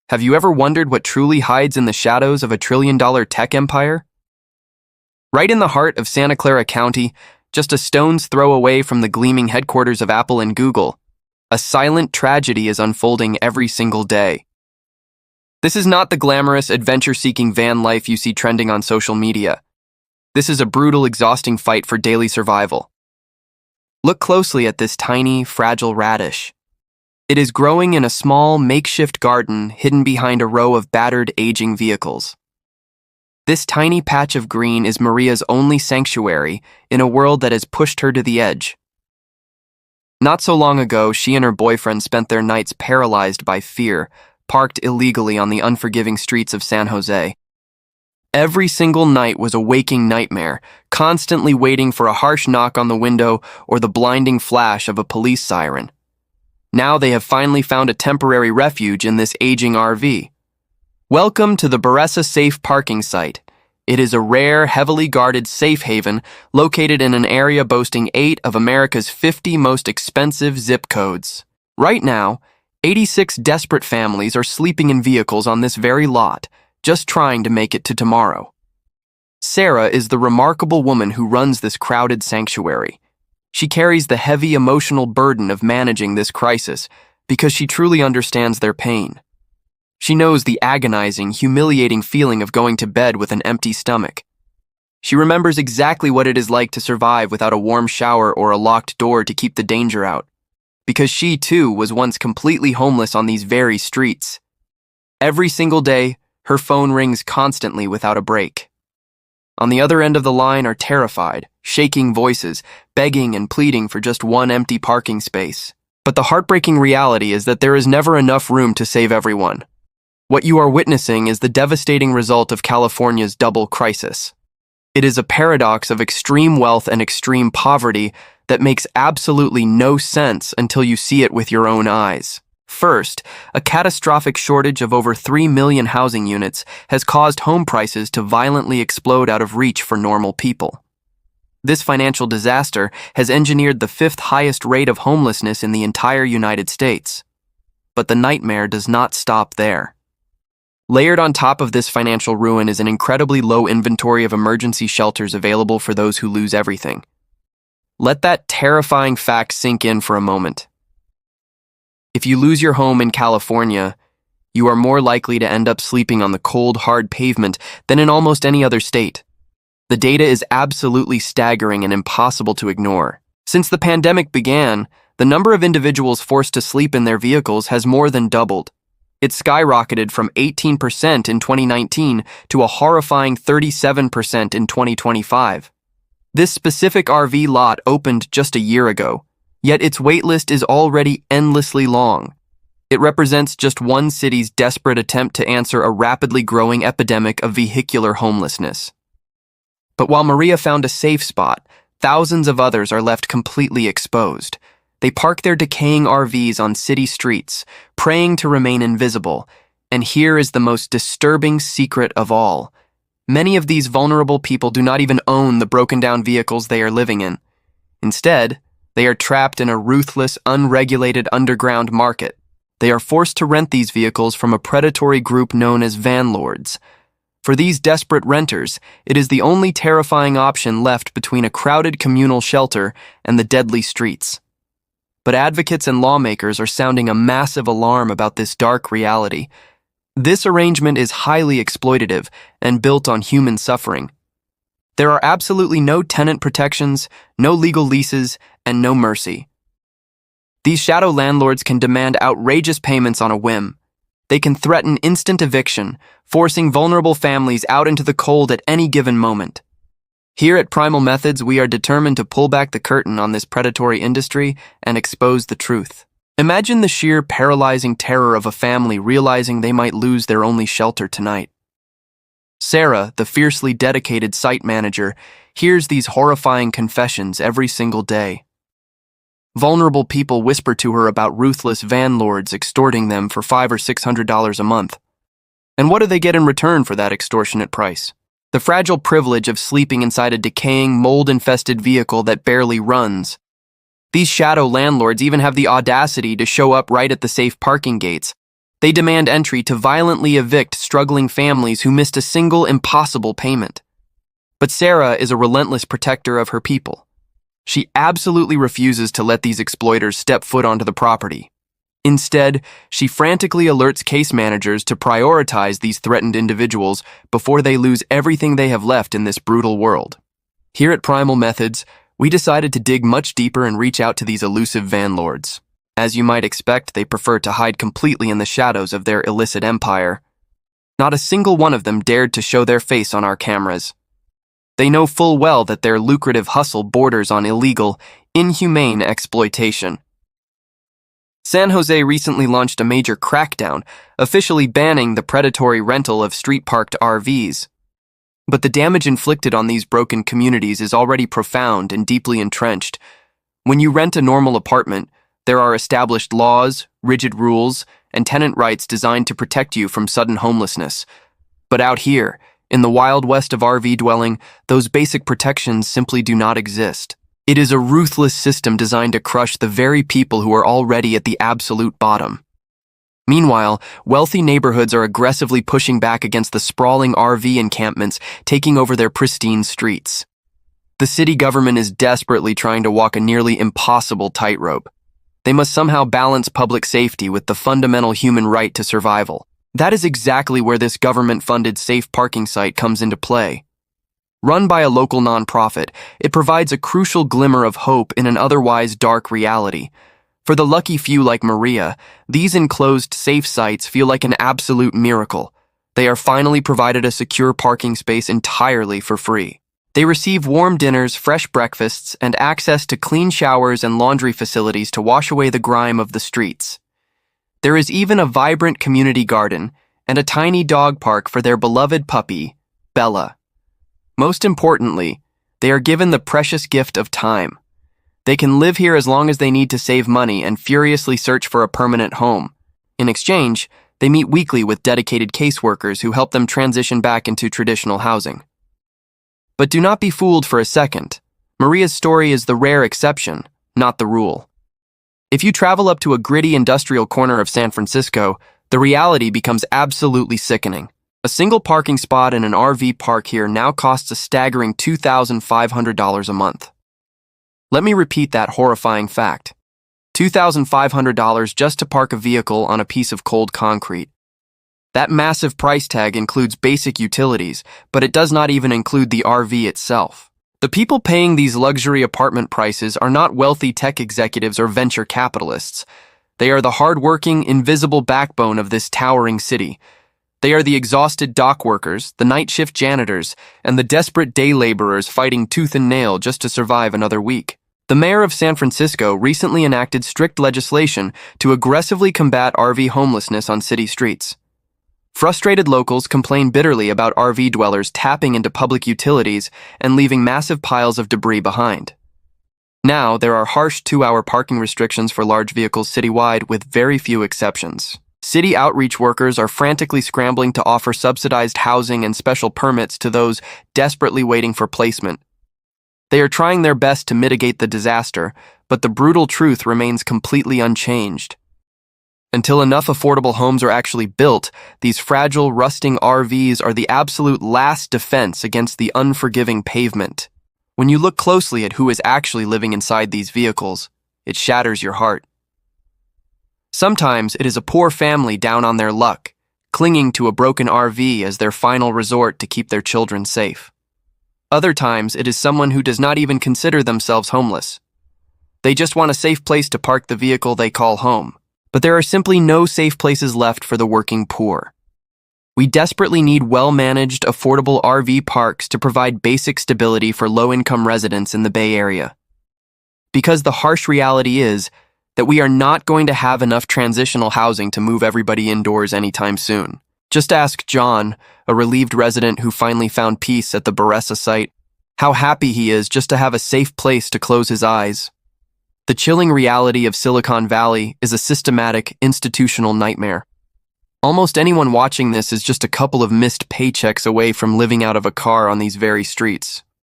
Have you ever wondered what truly hides in the shadows of a trillion-dollar tech empire? Right in the heart of Santa Clara County, just a stone's throw away from the gleaming headquarters of Apple and Google, a silent tragedy is unfolding every single day. This is not the glamorous, adventure-seeking van life you see trending on social media. This is a brutal, exhausting fight for daily survival. Look closely at this tiny, fragile radish. It is growing in a small, makeshift garden hidden behind a row of battered, aging vehicles. This tiny patch of green is Maria's only sanctuary in a world that has pushed her to the edge. Not so long ago, she and her boyfriend spent their nights paralyzed by fear, parked illegally on the unforgiving streets of San Jose. Every single night was a waking nightmare, constantly waiting for a harsh knock on the window or the blinding flash of a police siren. Now they have finally found a temporary refuge in this aging RV. Welcome to the Beressa safe parking site. It is a rare, heavily guarded safe haven located in an area boasting 8 of America's 50 most expensive zip codes. Right now, 86 desperate families are sleeping in vehicles on this very lot, just trying to make it to tomorrow. Sarah is the remarkable woman who runs this crowded sanctuary. She carries the heavy emotional burden of managing this crisis because she truly understands their pain. She knows the agonizing, humiliating feeling of going to bed with an empty stomach. She remembers exactly what it is like to survive without a warm shower or a locked door to keep the danger out, because she, too, was once completely homeless on these very streets. Every single day, her phone rings constantly without a break. On the other end of the line are terrified, shaking voices, begging and pleading for just one empty parking space. But the heartbreaking reality is that there is never enough room to save everyone. What you are witnessing is the devastating result of California's double crisis. It is a paradox of extreme wealth and extreme poverty that makes absolutely no sense until you see it with your own eyes. First, a catastrophic shortage of over 3 million housing units has caused home prices to violently explode out of reach for normal people. This financial disaster has engineered the 5th highest rate of homelessness in the entire United States. But the nightmare does not stop there. Layered on top of this financial ruin is an incredibly low inventory of emergency shelters available for those who lose everything. Let that terrifying fact sink in for a moment. If you lose your home in California, you are more likely to end up sleeping on the cold, hard pavement than in almost any other state. The data is absolutely staggering and impossible to ignore. Since the pandemic began, the number of individuals forced to sleep in their vehicles has more than doubled. It skyrocketed from 18% in 2019 to a horrifying 37% in 2025. This specific RV lot opened just a year ago, yet its waitlist is already endlessly long. It represents just one city's desperate attempt to answer a rapidly growing epidemic of vehicular homelessness. But while Maria found a safe spot, thousands of others are left completely exposed. They park their decaying RVs on city streets, praying to remain invisible. And here is the most disturbing secret of all. Many of these vulnerable people do not even own the broken-down vehicles they are living in. Instead, they are trapped in a ruthless, unregulated underground market. They are forced to rent these vehicles from a predatory group known as Vanlords. For these desperate renters, it is the only terrifying option left between a crowded communal shelter and the deadly streets. But advocates and lawmakers are sounding a massive alarm about this dark reality. This arrangement is highly exploitative and built on human suffering. There are absolutely no tenant protections, no legal leases, and no mercy. These shadow landlords can demand outrageous payments on a whim. They can threaten instant eviction, forcing vulnerable families out into the cold at any given moment. Here at Primal Methods, we are determined to pull back the curtain on this predatory industry and expose the truth. Imagine the sheer paralyzing terror of a family realizing they might lose their only shelter tonight. Sarah, the fiercely dedicated site manager, hears these horrifying confessions every single day. Vulnerable people whisper to her about ruthless Vanlords extorting them for $500 or $600 a month. And what do they get in return for that extortionate price? The fragile privilege of sleeping inside a decaying, mold-infested vehicle that barely runs. These shadow landlords even have the audacity to show up right at the safe parking gates, They demand entry to violently evict struggling families who missed a single impossible payment. But Sarah is a relentless protector of her people. She absolutely refuses to let these exploiters step foot onto the property. Instead, she frantically alerts case managers to prioritize these threatened individuals before they lose everything they have left in this brutal world. Here at Primal Methods, we decided to dig much deeper and reach out to these elusive Vanlords. As you might expect, they prefer to hide completely in the shadows of their illicit empire. Not a single one of them dared to show their face on our cameras. They know full well that their lucrative hustle borders on illegal, inhumane exploitation. San Jose recently launched a major crackdown, officially banning the predatory rental of street-parked RVs. But the damage inflicted on these broken communities is already profound and deeply entrenched. When you rent a normal apartment, there are established laws, rigid rules, and tenant rights designed to protect you from sudden homelessness. But out here, in the wild west of RV dwelling, those basic protections simply do not exist. It is a ruthless system designed to crush the very people who are already at the absolute bottom. Meanwhile, wealthy neighborhoods are aggressively pushing back against the sprawling RV encampments, taking over their pristine streets. The city government is desperately trying to walk a nearly impossible tightrope. They must somehow balance public safety with the fundamental human right to survival. That is exactly where this government-funded safe parking site comes into play. Run by a local nonprofit, it provides a crucial glimmer of hope in an otherwise dark reality. For the lucky few like Maria, these enclosed safe sites feel like an absolute miracle. They are finally provided a secure parking space entirely for free. They receive warm dinners, fresh breakfasts, and access to clean showers and laundry facilities to wash away the grime of the streets. There is even a vibrant community garden and a tiny dog park for their beloved puppy, Bella. Most importantly, they are given the precious gift of time. They can live here as long as they need to save money and furiously search for a permanent home. In exchange, they meet weekly with dedicated caseworkers who help them transition back into traditional housing. But do not be fooled for a second. Maria's story is the rare exception, not the rule. If you travel up to a gritty industrial corner of San Francisco, the reality becomes absolutely sickening. A single parking spot in an RV park here now costs a staggering $2,500 a month. Let me repeat that horrifying fact. $2,500 just to park a vehicle on a piece of cold concrete. That massive price tag includes basic utilities, but it does not even include the RV itself. The people paying these luxury apartment prices are not wealthy tech executives or venture capitalists. They are the hardworking, invisible backbone of this towering city. They are the exhausted dock workers, the night shift janitors, and the desperate day laborers fighting tooth and nail just to survive another week. The mayor of San Francisco recently enacted strict legislation to aggressively combat RV homelessness on city streets. Frustrated locals complain bitterly about RV dwellers tapping into public utilities and leaving massive piles of debris behind. Now, there are harsh 2-hour parking restrictions for large vehicles citywide with very few exceptions. City outreach workers are frantically scrambling to offer subsidized housing and special permits to those desperately waiting for placement. They are trying their best to mitigate the disaster, but the brutal truth remains completely unchanged. Until enough affordable homes are actually built, these fragile, rusting RVs are the absolute last defense against the unforgiving pavement. When you look closely at who is actually living inside these vehicles, it shatters your heart. Sometimes it is a poor family down on their luck, clinging to a broken RV as their final resort to keep their children safe. Other times it is someone who does not even consider themselves homeless. They just want a safe place to park the vehicle they call home. But there are simply no safe places left for the working poor. We desperately need well-managed, affordable RV parks to provide basic stability for low-income residents in the Bay Area. Because the harsh reality is that we are not going to have enough transitional housing to move everybody indoors anytime soon. Just ask John, a relieved resident who finally found peace at the Beressa site, how happy he is just to have a safe place to close his eyes. The chilling reality of Silicon Valley is a systematic, institutional nightmare. Almost anyone watching this is just a couple of missed paychecks away from living out of a car on these very streets.